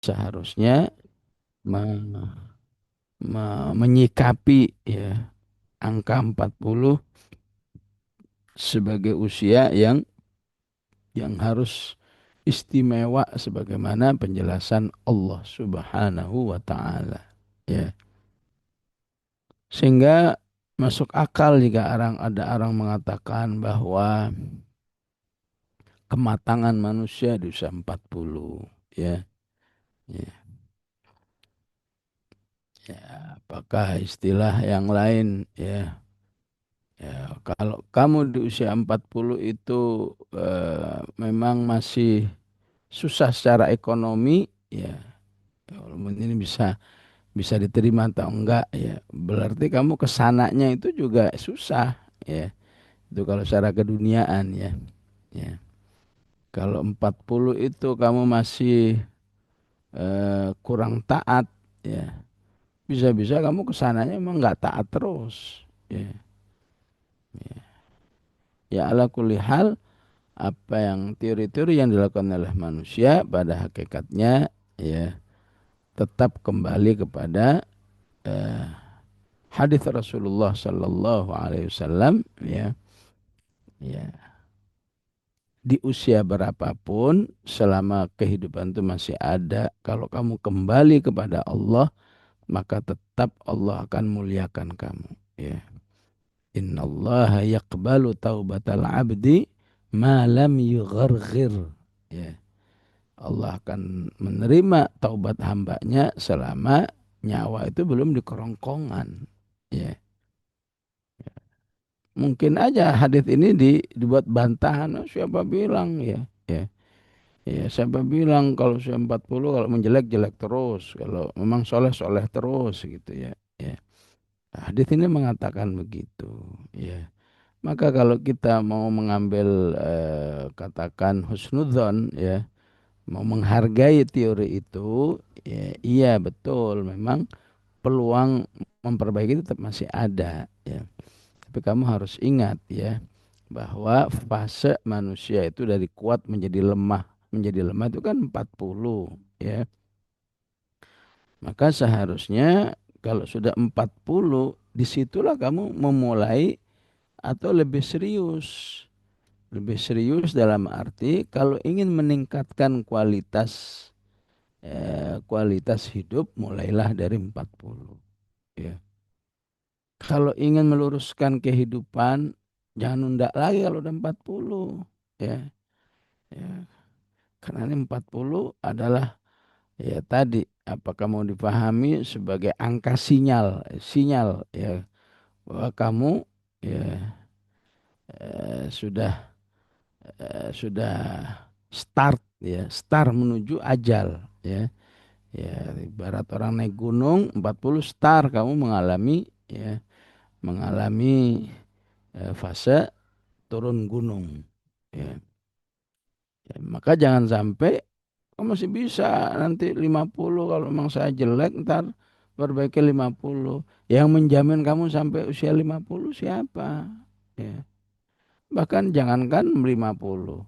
seharusnya me- menyikapi ya angka 40 sebagai usia yang harus istimewa sebagaimana penjelasan Allah Subhanahu wa taala. Ya. Sehingga masuk akal jika ada orang mengatakan bahwa kematangan manusia di usia 40 ya. Ya, ya, apakah istilah yang lain ya. Ya, kalau kamu di usia 40 itu memang masih susah secara ekonomi ya, walaupun ini bisa bisa diterima atau enggak ya, berarti kamu kesananya itu juga susah ya. Itu kalau secara keduniaan ya. Ya. Kalau 40 itu kamu masih kurang taat ya, bisa-bisa kamu kesananya emang nggak taat terus ya. Ya ala kulli hal, apa yang teori-teori yang dilakukan oleh manusia pada hakikatnya ya tetap kembali kepada eh, hadis Rasulullah Sallallahu Alaihi Wasallam ya. Ya, di usia berapapun selama kehidupan itu masih ada, kalau kamu kembali kepada Allah maka tetap Allah akan muliakan kamu ya. Innallaha yaqbalu taubatal abdi ma lam yugharghir ya. Allah akan menerima taubat hambanya selama nyawa itu belum di kerongkongan ya. Mungkin aja hadis ini dibuat bantahan. "Oh, siapa bilang ya ya. Ya, siapa bilang kalau usia 40 kalau menjelek jelek terus, kalau memang soleh soleh terus gitu ya. Ya. Hadis ini mengatakan begitu. Ya. Maka kalau kita mau mengambil katakan husnudzon ya, mau menghargai teori itu, ya, iya betul, memang peluang memperbaiki tetap masih ada ya. Tapi kamu harus ingat ya bahwa fase manusia itu dari kuat menjadi lemah itu kan 40 ya. Maka seharusnya kalau sudah 40 disitulah kamu memulai atau lebih serius. Lebih serius dalam arti kalau ingin meningkatkan kualitas hidup mulailah dari 40 ya. Kalau ingin meluruskan kehidupan jangan nunda lagi kalau udah 40 ya. Ya, karena ini 40 adalah ya tadi apakah mau dipahami sebagai angka sinyal ya bahwa kamu ya sudah start menuju ajal ya. Ya, ibarat orang naik gunung 40 start kamu mengalami fase turun gunung. Ya. Ya, maka jangan sampai kamu masih bisa nanti 50 kalau memang saya jelek ntar perbaiki 50. Yang menjamin kamu sampai usia 50 siapa? Ya. Bahkan jangankan 50.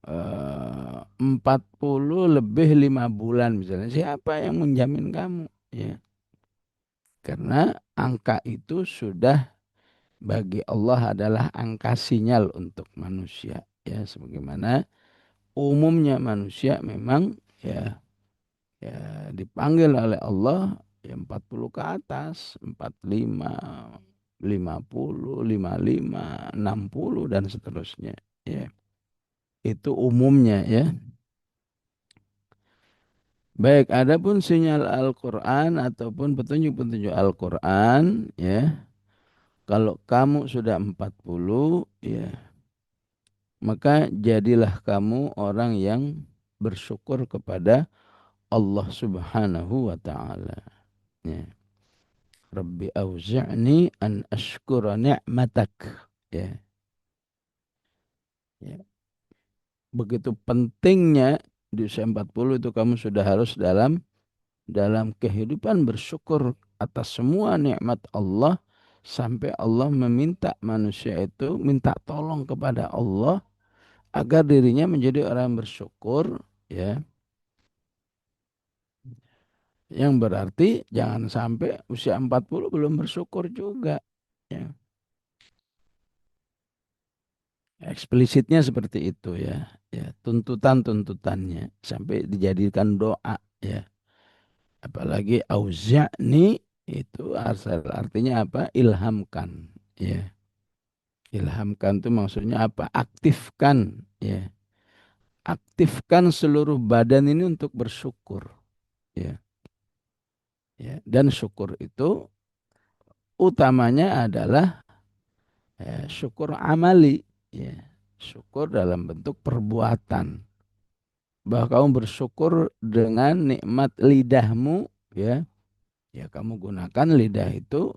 40 lebih 5 bulan misalnya. Siapa yang menjamin kamu? Ya. Karena angka itu sudah bagi Allah adalah angka sinyal untuk manusia. Ya, sebagaimana umumnya manusia memang ya dipanggil oleh Allah ya 40 ke atas, 45, 50, 55, 60 dan seterusnya. Ya, itu umumnya ya. Baik, adapun sinyal Al-Quran ataupun petunjuk-petunjuk Al-Quran, ya, kalau kamu sudah 40, ya, maka jadilah kamu orang yang bersyukur kepada Allah Subhanahu wa Ta'ala. Ya. Rabbi auzi'ni an ashkura ni'matak. Ya. Ya. Begitu pentingnya di usia 40 itu kamu sudah harus dalam kehidupan bersyukur atas semua nikmat Allah sampai Allah meminta manusia itu minta tolong kepada Allah agar dirinya menjadi orang bersyukur ya. Yang berarti jangan sampai usia 40 belum bersyukur juga. Ya. Eksplisitnya seperti itu ya. Ya, tuntutan-tuntutannya sampai dijadikan doa ya. Apalagi auzi'ni itu artinya apa? Ilhamkan ya. Ilhamkan itu maksudnya apa? Aktifkan ya. Aktifkan seluruh badan ini untuk bersyukur ya. Ya. Dan syukur itu utamanya adalah syukur amali ya. Syukur dalam bentuk perbuatan. Bahwa kamu bersyukur dengan nikmat lidahmu ya. Ya kamu gunakan lidah itu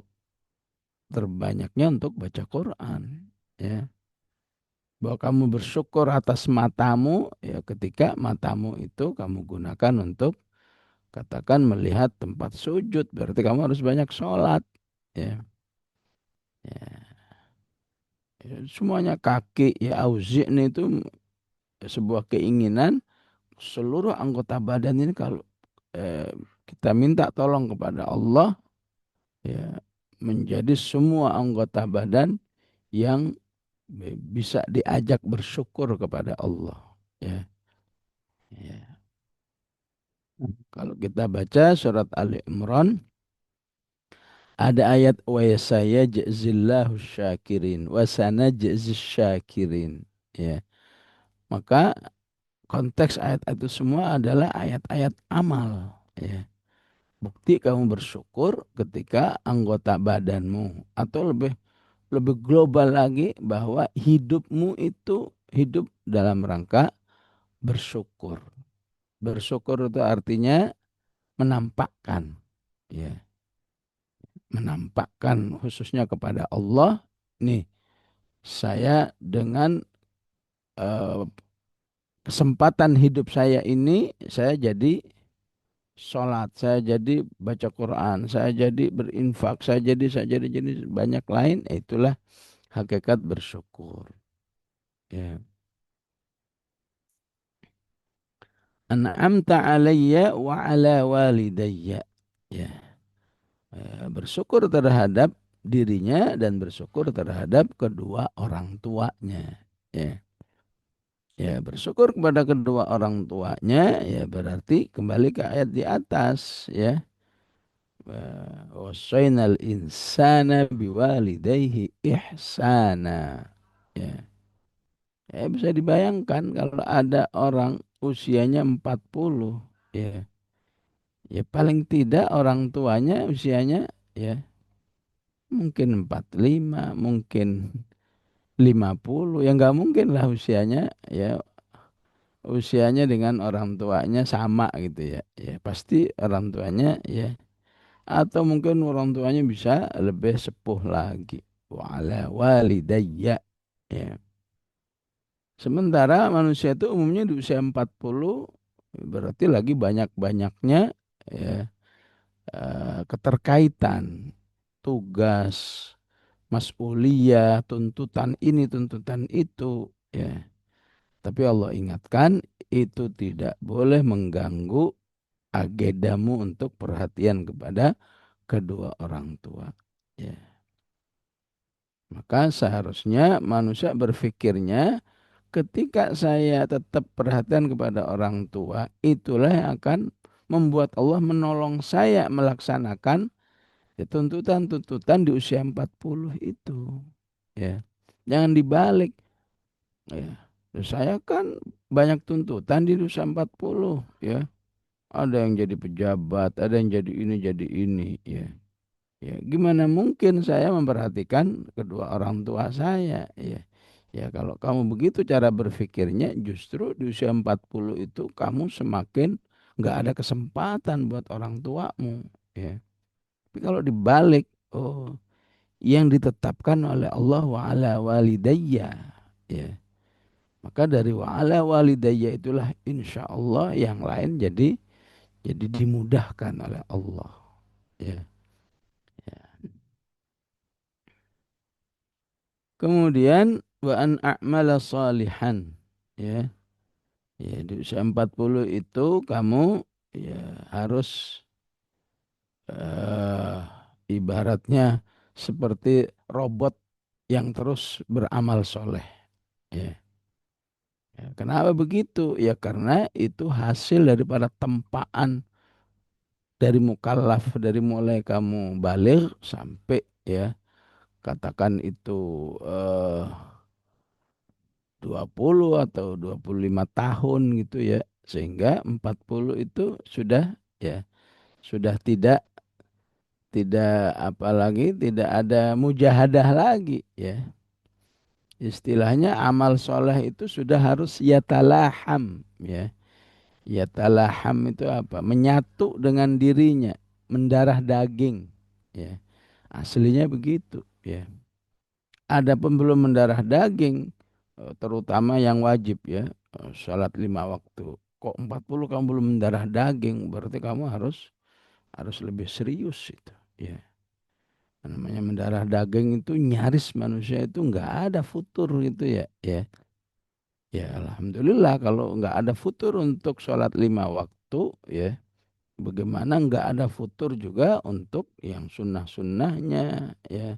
terbanyaknya untuk baca Quran ya. Bahwa kamu bersyukur atas matamu ya ketika matamu itu kamu gunakan untuk katakan melihat tempat sujud berarti kamu harus banyak sholat ya. Ya, ya, semuanya kaki ya auzi'ni itu sebuah keinginan seluruh anggota badan ini kalau eh, kita minta tolong kepada Allah ya menjadi semua anggota badan yang bisa diajak bersyukur kepada Allah ya. Ya. Kalau kita baca surat Ali Imran ada ayat wa yasayajzillahu syakirin wa sanajziz syakirin ya. Maka konteks ayat itu semua adalah ayat-ayat amal ya. Bukti kamu bersyukur ketika anggota badanmu atau lebih lebih global lagi bahwa hidupmu itu hidup dalam rangka bersyukur. Bersyukur itu artinya menampakkan ya, menampakkan khususnya kepada Allah nih saya dengan eh, kesempatan hidup saya ini saya jadi sholat, saya jadi baca Quran, saya jadi berinfak, saya jadi banyak lain. Itulah hakikat bersyukur. Ya. An'amta alayya wa ala walidayya. Ya. Bersyukur terhadap dirinya dan bersyukur terhadap kedua orang tuanya. Ya. Ya, bersyukur kepada kedua orang tuanya ya berarti kembali ke ayat di atas ya. Wasainal insana biwalidayhi ihsana. Ya. Ya, bisa dibayangkan kalau ada orang usianya 40 ya. Ya paling tidak orang tuanya usianya ya mungkin 45, mungkin 50. Ya nggak mungkin lah usianya dengan orang tuanya sama gitu ya. Ya pasti orang tuanya ya atau mungkin orang tuanya bisa lebih sepuh lagi. Wa'ala walidayya. Ya. Sementara manusia itu umumnya di usia 40 berarti lagi banyak-banyaknya ya, keterkaitan, tugas, mas'uliyah, tuntutan ini, tuntutan itu ya. Tapi Allah ingatkan itu tidak boleh mengganggu agendamu untuk perhatian kepada kedua orang tua. Ya. Maka seharusnya manusia berpikirnya ketika saya tetap perhatian kepada orang tua, itulah yang akan membuat Allah menolong saya melaksanakan ya, tuntutan-tuntutan di usia 40 itu. Ya. Jangan dibalik. Ya. Saya kan banyak tuntutan di usia 40 ya. Ada yang jadi pejabat, ada yang jadi ini ya. Ya, gimana mungkin saya memperhatikan kedua orang tua saya ya. Ya kalau kamu begitu cara berpikirnya justru di usia 40 itu kamu semakin nggak ada kesempatan buat orang tuamu ya. Tapi kalau dibalik, oh yang ditetapkan oleh Allah wa ala walidayya ya. Maka dari wa ala walidayya itulah insya Allah yang lain jadi dimudahkan oleh Allah ya. Ya. Kemudian wa an a'mala salihan ya. Ya di usia 40 itu kamu ya harus eh, ibaratnya seperti robot yang terus beramal soleh. Ya. Ya, kenapa begitu? Ya karena itu hasil daripada tempaan dari mukallaf, dari mulai kamu balik sampai ya katakan itu eh, 20 atau 25 tahun gitu ya. Sehingga 40 itu sudah ya sudah tidak apalagi tidak ada mujahadah lagi ya. Istilahnya amal soleh itu sudah harus yatalaham ya. Yatalaham itu apa? Menyatu dengan dirinya, mendarah daging ya. Aslinya begitu ya. Adapun belum mendarah daging, terutama yang wajib ya, salat 5 waktu. Kok 40 kamu belum mendarah daging, berarti kamu harus lebih serius itu. Ya, namanya mendarah daging itu nyaris manusia itu nggak ada futur gitu ya. Ya, ya alhamdulillah kalau nggak ada futur untuk sholat 5 waktu ya. Bagaimana nggak ada futur juga untuk yang sunnah-sunnahnya ya,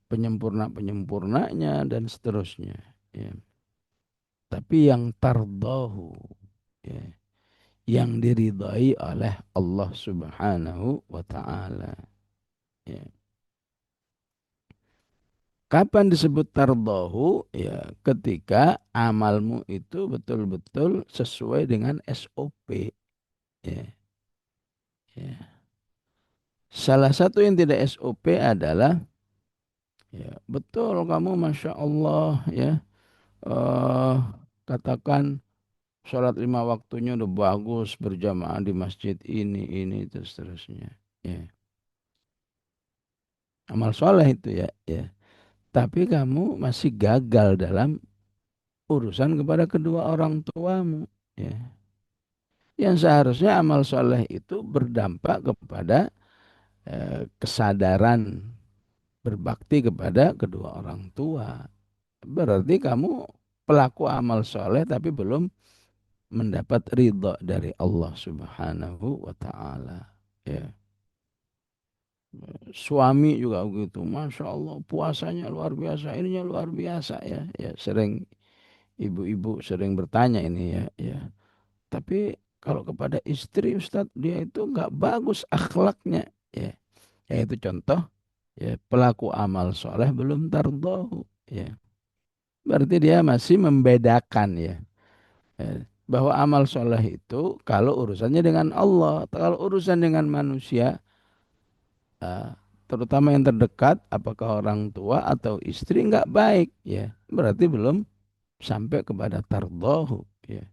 penyempurna-penyempurnanya dan seterusnya. Ya. Tapi yang tardahu ya, yang diridai oleh Allah Subhanahu wa taala. Ya. Kapan disebut tardahu? Ya, ketika amalmu itu betul-betul sesuai dengan SOP. Ya. Ya. Salah satu yang tidak SOP adalah ya, betul kamu Masya Allah ya, eh katakan sholat 5 waktunya udah bagus berjamaah di masjid ini terus seterusnya. Ya. Amal soleh itu ya, ya. Tapi kamu masih gagal dalam urusan kepada kedua orang tuamu. Ya. Yang seharusnya amal soleh itu berdampak kepada kesadaran berbakti kepada kedua orang tua. Berarti kamu pelaku amal soleh tapi belum mendapat ridha dari Allah Subhanahu wa taala. Ya. Suami juga begitu. Masya Allah puasanya luar biasa, ininya luar biasa ya. Ya sering ibu-ibu sering bertanya ini ya. Ya. Tapi kalau kepada istri Ustadz dia itu nggak bagus akhlaknya. Ya. Ya itu contoh ya pelaku amal soleh belum tardohu. Ya. Berarti dia masih membedakan ya. Ya, bahwa amal soleh itu kalau urusannya dengan Allah, kalau urusan dengan manusia, eh, terutama yang terdekat, apakah orang tua atau istri nggak baik, ya berarti belum sampai kepada tardohu. Ya.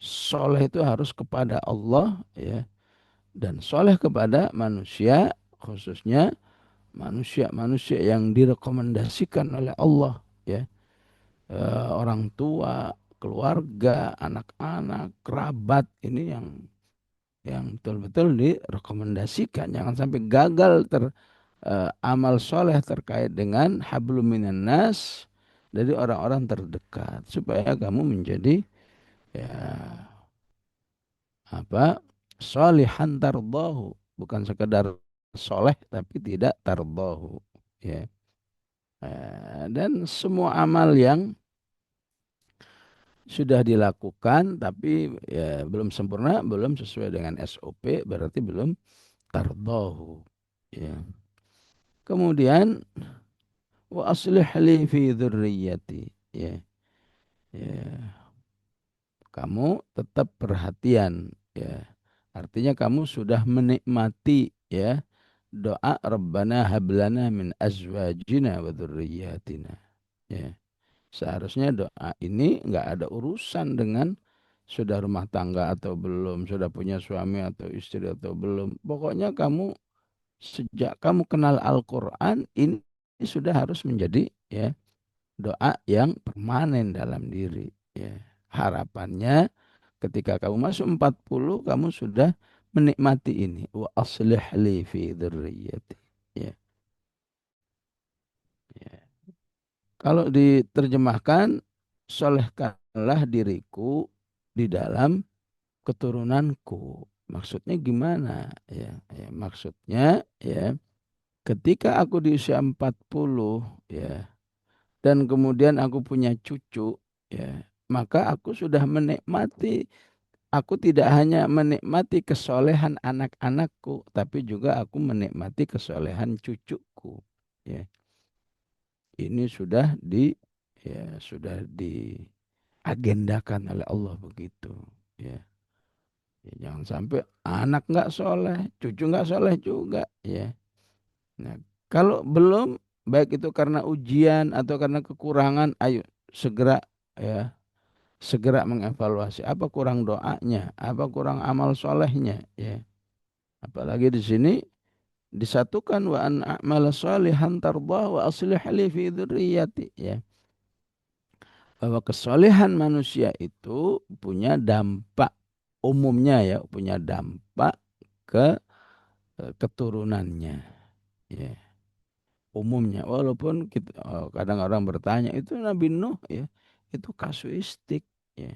Soleh itu harus kepada Allah, ya, dan soleh kepada manusia, khususnya manusia-manusia yang direkomendasikan oleh Allah, ya, orang tua, keluarga, anak-anak, kerabat ini yang betul-betul direkomendasikan. Jangan sampai gagal amal soleh terkait dengan hablum minan nas dari orang-orang terdekat supaya kamu menjadi ya apa solihan tardahu, bukan sekedar soleh tapi tidak tardahu ya. Dan semua amal yang sudah dilakukan tapi ya belum sempurna, belum sesuai dengan SOP, berarti belum tardahu ya. Kemudian wa aslih li fi dzurriyyati ya. Ya, kamu tetap perhatian ya. Artinya kamu sudah menikmati ya doa Rabbana hablana min azwajina wa dzurriyyatina. Ya. Seharusnya doa ini nggak ada urusan dengan sudah rumah tangga atau belum, sudah punya suami atau istri atau belum. Pokoknya kamu sejak kamu kenal Al-Quran ini sudah harus menjadi ya doa yang permanen dalam diri. Ya. Harapannya ketika kamu masuk 40 kamu sudah menikmati ini. Wa aslih li fi dzurriyyati. Ya. Ya. Kalau diterjemahkan, solehkanlah diriku di dalam keturunanku. Maksudnya gimana? Maksudnya ya ketika aku di usia 40 ya dan kemudian aku punya cucu ya, maka aku sudah menikmati. Aku tidak hanya menikmati kesolehan anak-anakku, tapi juga aku menikmati kesolehan cucuku. Ya, ini sudah diagendakan oleh Allah begitu. Ya, ya, jangan sampai anak nggak soleh, cucu nggak soleh juga. Ya, nah kalau belum baik itu karena ujian atau karena kekurangan, ayo segera ya segera mengevaluasi apa kurang doanya, apa kurang amal solehnya. Ya, apalagi di sini disatukan wa an a'mala shalihan tardah wa aslih li fi dzurriyyati ya. Bahwa kesolehan manusia itu punya dampak umumnya ya, punya dampak ke keturunannya ya. Umumnya walaupun kita, kadang orang bertanya itu Nabi Nuh ya, itu kasuistik ya.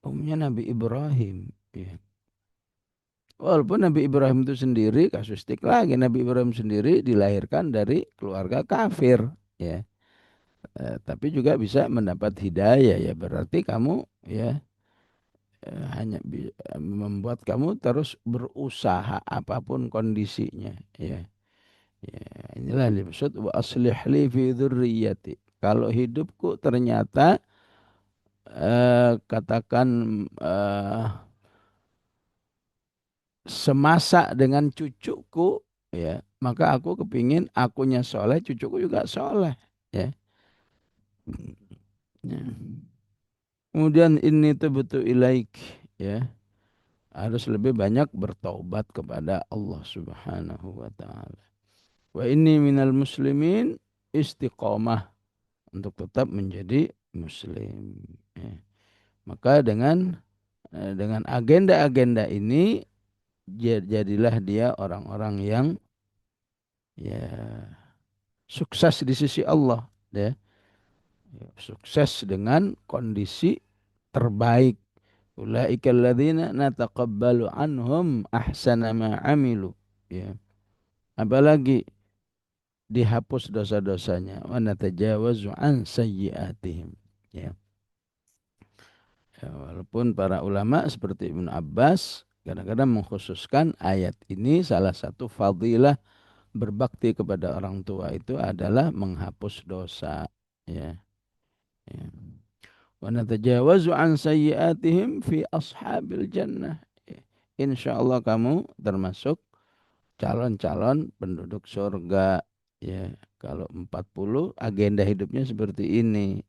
Umumnya Nabi Ibrahim ya. Walaupun Nabi Ibrahim itu sendiri kasustik lagi, Nabi Ibrahim sendiri dilahirkan dari keluarga kafir ya. Tapi juga bisa mendapat hidayah ya, berarti kamu ya hanya membuat kamu terus berusaha apapun kondisinya ya. Ya, inilah dimaksud wa aslih li fi dzurriyyati. Kalau hidupku ternyata katakan eh, semasa dengan cucuku ya, maka aku kepingin akunya soleh, cucuku juga soleh ya. Ya. Kemudian ini tuh betul ilaik ya, harus lebih banyak bertaubat kepada Allah Subhanahu wa taala. Wa inni minal muslimin, istiqomah untuk tetap menjadi muslim ya. Maka dengan agenda-agenda ini jadilah dia orang-orang yang ya sukses di sisi Allah ya. Sukses dengan kondisi terbaik. Ulaika alladzina nataqabbalu anhum ahsana ma amilu ya. Apalagi dihapus dosa-dosanya wa natajawazu an sayyiatihim ya. Ya, walaupun para ulama seperti Ibnu Abbas kadang-kadang mengkhususkan ayat ini salah satu fadilah berbakti kepada orang tua itu adalah menghapus dosa ya. Ya. Wa natajawazu an sayyiatihim fi ashabil jannah. Insyaallah kamu termasuk calon-calon penduduk surga ya. Kalau 40 agenda hidupnya seperti ini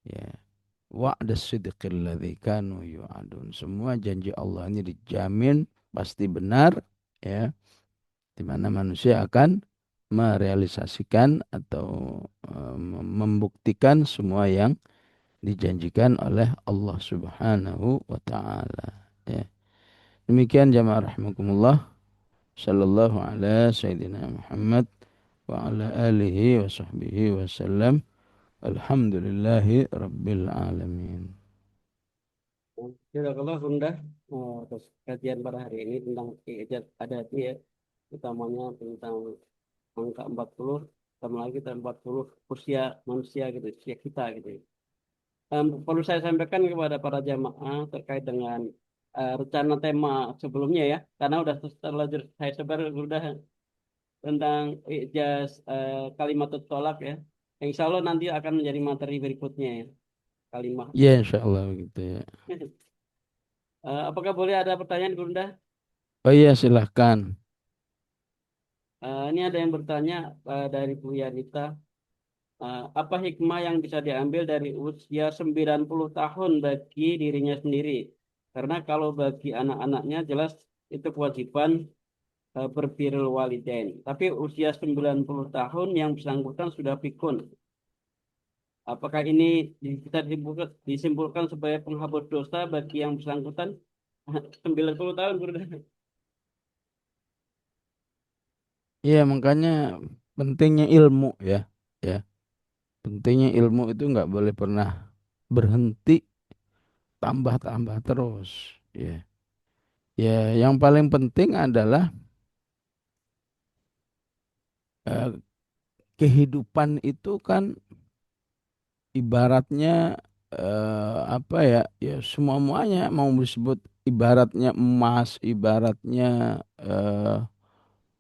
ya. Wa'da sidqil ladzi kanu yu'adun. Semua janji Allah ini dijamin pasti benar ya, di mana manusia akan merealisasikan atau membuktikan semua yang dijanjikan oleh Allah Subhanahu wa taala ya. Demikian jamaah rahimakumullah, sallallahu ala sayyidina Muhammad wa ala alihi wa sahbihi wasallam. Alhamdulillahi rabbil alamin. Jazakallah Bunda atas kajian pada hari ini tentang ijaz adati ya, utamanya tentang angka 40, sama lagi tentang 40 usia manusia gitu, usia kita gitu. Perlu saya sampaikan kepada para jamaah terkait dengan rencana tema sebelumnya ya, karena udah terlanjur saya sebar sudah tentang ijaz kalimatut tolak ya. Insya Allah nanti akan menjadi materi berikutnya ya, kalimat. Ya insyaallah begitu ya. Apakah boleh ada pertanyaan Bunda? Oh iya silahkan. Ini ada yang bertanya dari Bu Yanita, apa hikmah yang bisa diambil dari usia 90 tahun bagi dirinya sendiri? Karena kalau bagi anak-anaknya jelas itu kewajiban berbirrul walidain. Tapi usia 90 tahun yang bersangkutan sudah pikun. Apakah ini bisa disimpulkan sebagai penghapus dosa bagi yang bersangkutan? 90 tahun, Bro. Iya makanya pentingnya ilmu ya. Ya, pentingnya ilmu itu nggak boleh pernah berhenti, tambah-tambah terus ya. Ya, yang paling penting adalah eh, kehidupan itu kan ibaratnya apa ya? Ya semua muanya mau disebut ibaratnya emas, ibaratnya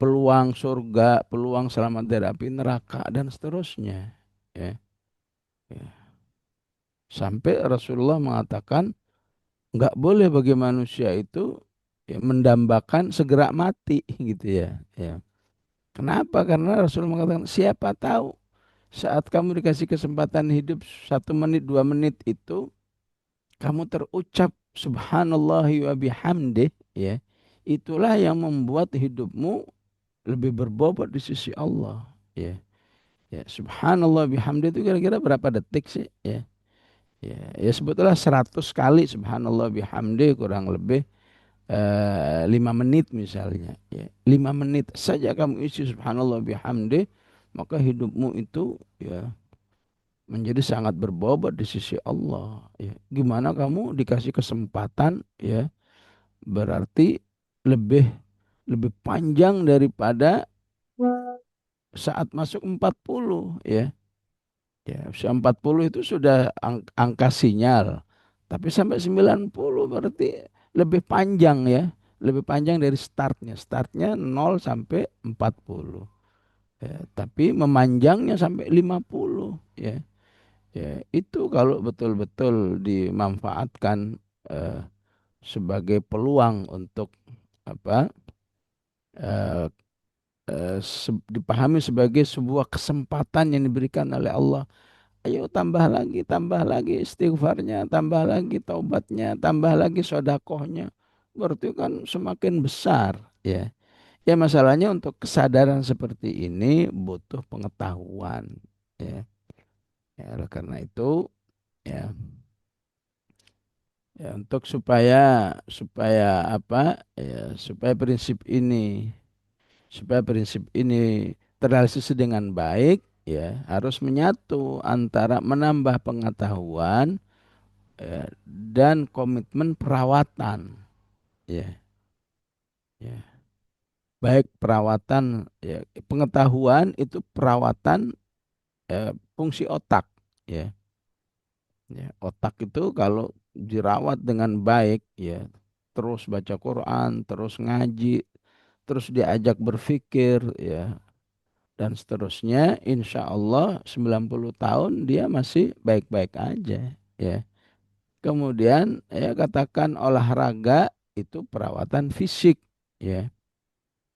peluang surga, peluang selamat dari api neraka dan seterusnya. Ya, ya. Sampai Rasulullah mengatakan nggak boleh bagi manusia itu ya, mendambakan segera mati gitu ya. Ya. Kenapa? Karena Rasulullah mengatakan siapa tahu saat kamu dikasih kesempatan hidup 1 menit 2 menit itu kamu terucap subhanallahi wa bihamdih ya. Itulah yang membuat hidupmu lebih berbobot di sisi Allah ya. Ya, subhanallah bihamdih itu kira-kira berapa detik sih ya? Ya sebetulnya 100 kali subhanallah bihamdi kurang lebih 5 menit misalnya. Ya, 5 menit saja kamu isi subhanallah bihamdi, maka hidupmu itu ya menjadi sangat berbobot di sisi Allah. Ya, gimana kamu dikasih kesempatan ya berarti lebih lebih panjang daripada saat masuk 40 ya. Ya, usia 40 itu sudah angka sinyal. Tapi sampai 90 berarti lebih panjang ya. Lebih panjang dari startnya. Startnya 0 sampai 40. Ya, tapi memanjangnya sampai 50. Ya, ya itu kalau betul-betul dimanfaatkan eh, sebagai peluang untuk apa eh, dipahami sebagai sebuah kesempatan yang diberikan oleh Allah. Ayo tambah lagi istighfarnya, tambah lagi taubatnya, tambah lagi sodakohnya. Berarti kan semakin besar ya. Ya masalahnya untuk kesadaran seperti ini butuh pengetahuan ya. Ya oleh karena itu ya, ya untuk supaya supaya apa ya supaya prinsip ini terrealisasi dengan baik ya harus menyatu antara menambah pengetahuan dan komitmen perawatan ya ya baik perawatan ya pengetahuan itu perawatan fungsi otak ya ya otak itu kalau dirawat dengan baik ya terus baca Quran terus ngaji terus diajak berpikir ya dan seterusnya insya Allah 90 tahun dia masih baik-baik aja ya. Kemudian ya katakan olahraga itu perawatan fisik ya.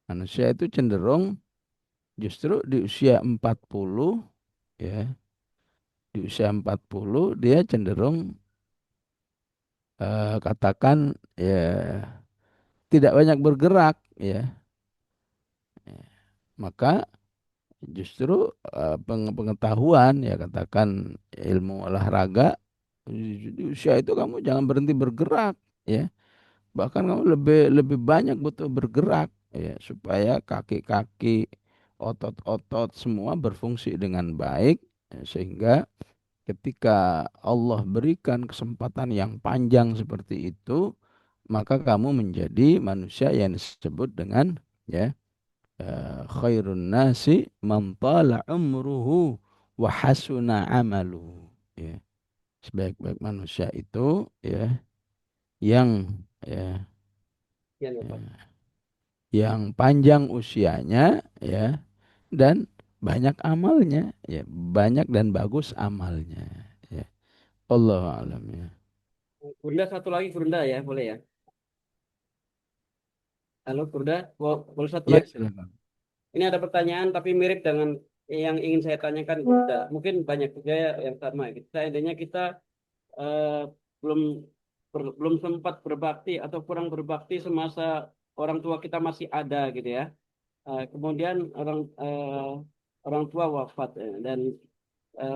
Manusia itu cenderung justru di usia 40 ya, di usia 40 dia cenderung katakan ya tidak banyak bergerak ya. Maka justru pengetahuan ya katakan ilmu olahraga di usia itu kamu jangan berhenti bergerak ya. Bahkan kamu lebih lebih banyak butuh bergerak ya supaya kaki-kaki, otot-otot semua berfungsi dengan baik ya, sehingga ketika Allah berikan kesempatan yang panjang seperti itu, maka kamu menjadi manusia yang disebut dengan ya khairun nasi man tala umruhu wa hasuna amaluhu ya. Sebaik-baik manusia itu ya yang ya Ya, ya, Pak. ya, yang panjang usianya ya dan banyak amalnya ya banyak dan bagus amalnya ya Allah alam ya Bunda satu lagi Bunda ya, boleh ya? Halo Bunda, boleh satu ya lagi? silakan Ini ada pertanyaan tapi mirip dengan yang ingin saya tanyakan Bunda. Mungkin banyak juga ya yang sama. Seandainya kita eh, belum belum sempat berbakti atau kurang berbakti semasa orang tua kita masih ada gitu ya. Kemudian orang tua wafat dan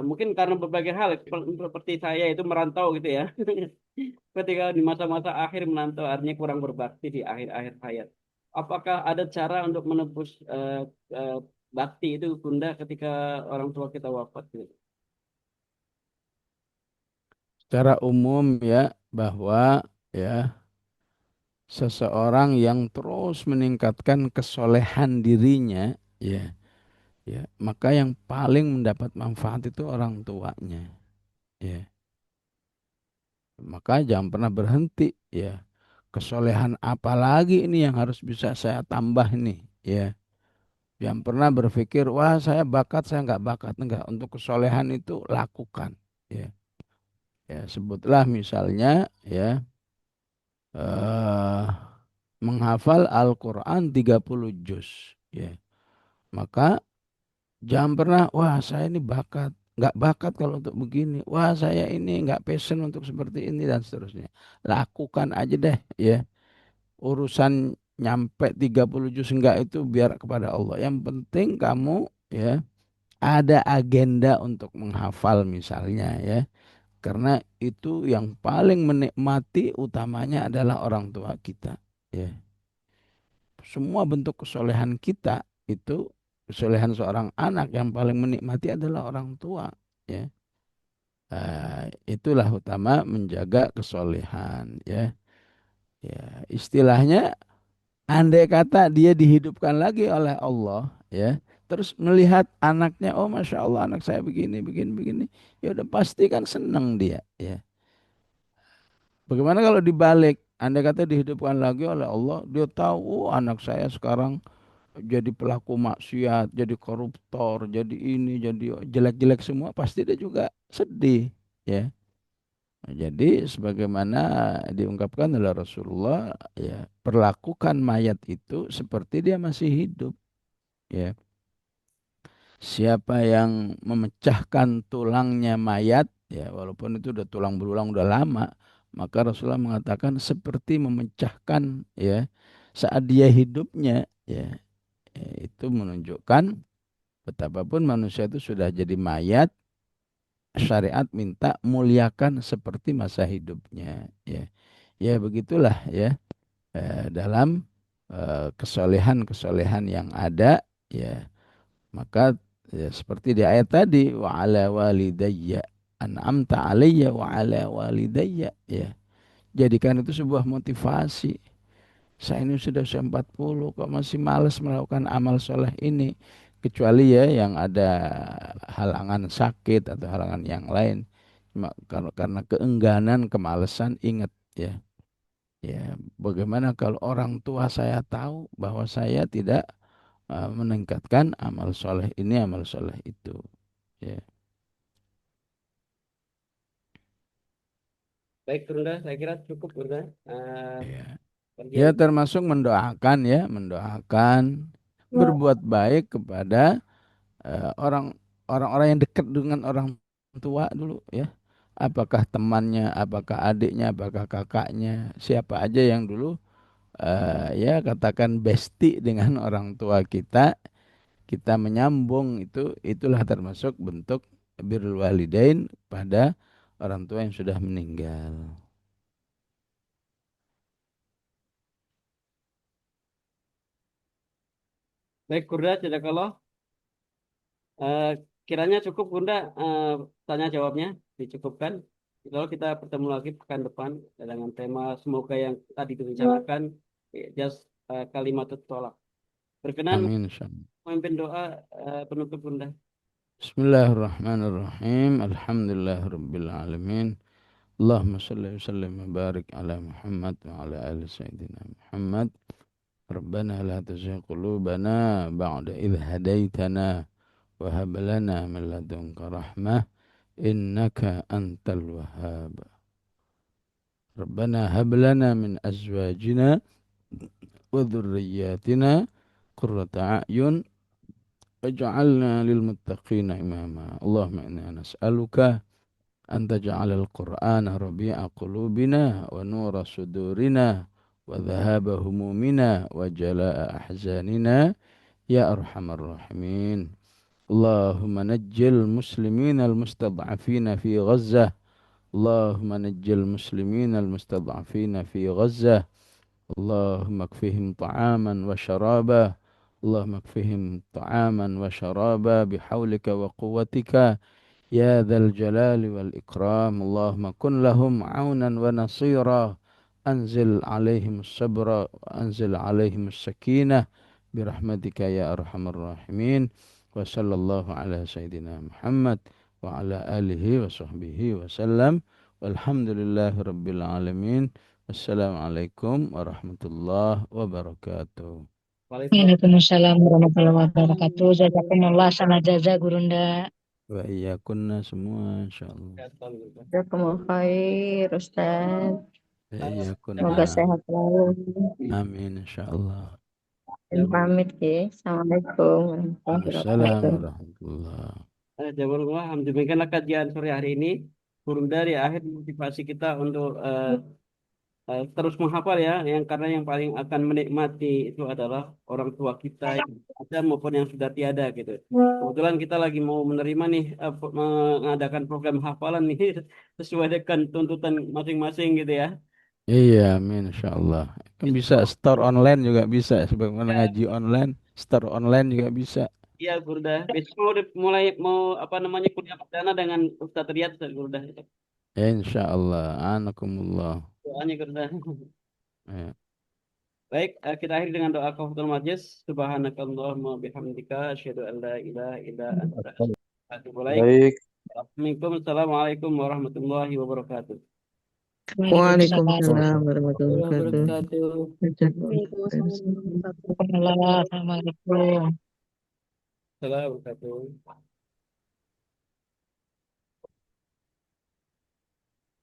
mungkin karena berbagai hal seperti saya itu merantau gitu ya. Ketika di masa-masa akhir menantau artinya kurang berbakti di akhir-akhir hayat. Apakah ada cara untuk menebus eh, bakti itu Bunda ketika orang tua kita wafat gitu? secara umum ya bahwa ya seseorang yang terus meningkatkan kesolehan dirinya, ya, ya, maka yang paling mendapat manfaat itu orang tuanya, ya. Maka jangan pernah berhenti, ya. Kesolehan apa lagi ini yang harus bisa saya tambah ini, ya. Jangan pernah berpikir, wah saya bakat, saya nggak bakat. Enggak, untuk kesolehan itu lakukan, ya. Ya, sebutlah misalnya, ya, eh, menghafal Al-Quran 30 juz, ya. Maka jangan pernah, wah saya ini bakat, nggak bakat kalau untuk begini, wah saya ini nggak passion untuk seperti ini dan seterusnya. Lakukan aja deh, ya. Urusan nyampe 30 juz enggak itu biar kepada Allah. Yang penting kamu, ya, ada agenda untuk menghafal misalnya, ya. Karena itu yang paling menikmati utamanya adalah orang tua kita, ya. Semua bentuk kesolehan kita itu, kesolehan seorang anak yang paling menikmati adalah orang tua, ya. Itulah utama menjaga kesolehan, ya. Ya, istilahnya andai kata dia dihidupkan lagi oleh Allah, ya, terus melihat anaknya, oh masya Allah anak saya begini, begini, begini, ya udah pasti kan senang dia, ya. Bagaimana kalau dibalik, andai kata dihidupkan lagi oleh Allah, dia tahu, oh, anak saya sekarang jadi pelaku maksiat, jadi koruptor, jadi ini, jadi jelek-jelek semua, pasti dia juga sedih, ya. Nah, jadi sebagaimana diungkapkan oleh Rasulullah, ya, perlakukan mayat itu seperti dia masih hidup, ya. Siapa yang memecahkan tulangnya mayat, ya, walaupun itu udah tulang berulang udah lama, maka Rasulullah mengatakan seperti memecahkan, ya, saat dia hidupnya, ya. Itu menunjukkan betapapun manusia itu sudah jadi mayat, syariat minta muliakan seperti masa hidupnya, ya. Ya begitulah, ya, dalam kesolehan-kesolehan yang ada, ya. Maka, ya, seperti di ayat tadi, wa ala walidayya an'amta alayya wa ala walidayya, ya. Jadikan itu sebuah motivasi. Saya ini sudah usia 40 kok masih malas melakukan amal soleh ini. Kecuali, ya, yang ada halangan sakit atau halangan yang lain. Cuma karena keengganan, kemalasan, ingat, ya. Ya, bagaimana kalau orang tua saya tahu bahwa saya tidak meningkatkan amal soleh ini, amal soleh itu, ya. Baik, Bunda, saya kira cukup, Bunda. Ya. Ya, Kajian. termasuk mendoakan, ya, mendoakan berbuat baik kepada orang orang-orang yang dekat dengan orang tua dulu, ya. Apakah temannya, apakah adiknya, apakah kakaknya, siapa aja yang dulu, ya, katakan bestie dengan orang tua kita, kita menyambung itu, itulah termasuk bentuk birrul walidain pada orang tua yang sudah meninggal. Baik, Bunda, kalau eh, kiranya cukup, Bunda, tanya jawabnya dicukupkan. Lalu kita bertemu lagi pekan depan dengan tema semoga yang tadi direncanakan, just kalimat tolak. Berkenan Amin, insyaallah. memimpin doa penutup, Bunda. Bismillahirrahmanirrahim. Alhamdulillahirabbil alamin. Allahumma shalli wa sallim wa barik ala Muhammad wa ala ali sayyidina Muhammad. Rabbana la tuzigh qulubana ba'da idh hadaitana wa hab lana min ladunka rahmah innaka antal wahhab. Rabbana hab lana min azwajina wa dhurriyyatina qurrata a'yun waj'alna lil muttaqina imama. Allahumma inna nas'aluka أن تجعل القرآن ربيع قلوبنا ونور صدورنا وذهاب همومنا وجلاء أحزاننا يا أرحم الراحمين. اللهم نجِ المسلمين المستضعفين في غزة. اللهم نجِ المسلمين المستضعفين في غزة. اللهم اكفهم طعاما وشرابا. اللهم اكفهم طعاما وشرابا بحولك وقوتك يا ذا الجلال والإكرام. اللهم كن لهم عونا ونصيرا. أنزل عليهم الصبر وأنزل عليهم السكينة برحمتك يا أرحم الراحمين. وصلى الله على سيدنا محمد وعلى آله وصحبه وسلم والحمد لله رب العالمين. السلام عليكم ورحمة الله وبركاته. Waalaikumsalam. Waalaikumsalam warahmatullahi wabarakatuh. Jazakumullah sana jaza Gurunda. Wa iyyakunna semua insyaallah. Jazakumullah khair Ustaz. Wa Semoga iyyakunna. sehat selalu. Amin insyaallah. Dan pamit ya. Assalamualaikum warahmatullahi Waalaikumsalam wabarakatuh. warahmatullah. Jazakumullah. Demikianlah kajian sore hari ini. Burung dari akhir motivasi kita untuk terus menghafal ya, yang karena yang paling akan menikmati itu adalah orang tua kita yang ada maupun yang sudah tiada gitu. Kebetulan kita lagi mau menerima nih mengadakan program hafalan nih sesuai dengan tuntutan masing-masing gitu ya. Iya, amin insyaallah. Kan bisa store online juga bisa, sebagaimana Ya, ngaji online, store online juga bisa. iya Gurda. Besok mau mulai mau apa namanya kuliah perdana dengan Ustadz Riyad Gurda. Insyaallah, anakumullah. Doanya Gurda. Ya. Baik, kita akhiri dengan doa kafatul majlis. Subhanakallahumma bihamdika asyhadu an la ilaha illa anta astaghfiruka wa atubu ilaik. Baik, Assalamualaikum warahmatullahi wabarakatuh. Waalaikumsalam Waalaikumsalam warahmatullahi warahmatullahi wabarakatuh. wabarakatuh. Assalamualaikum. Assalamualaikum warahmatullahi wabarakatuh.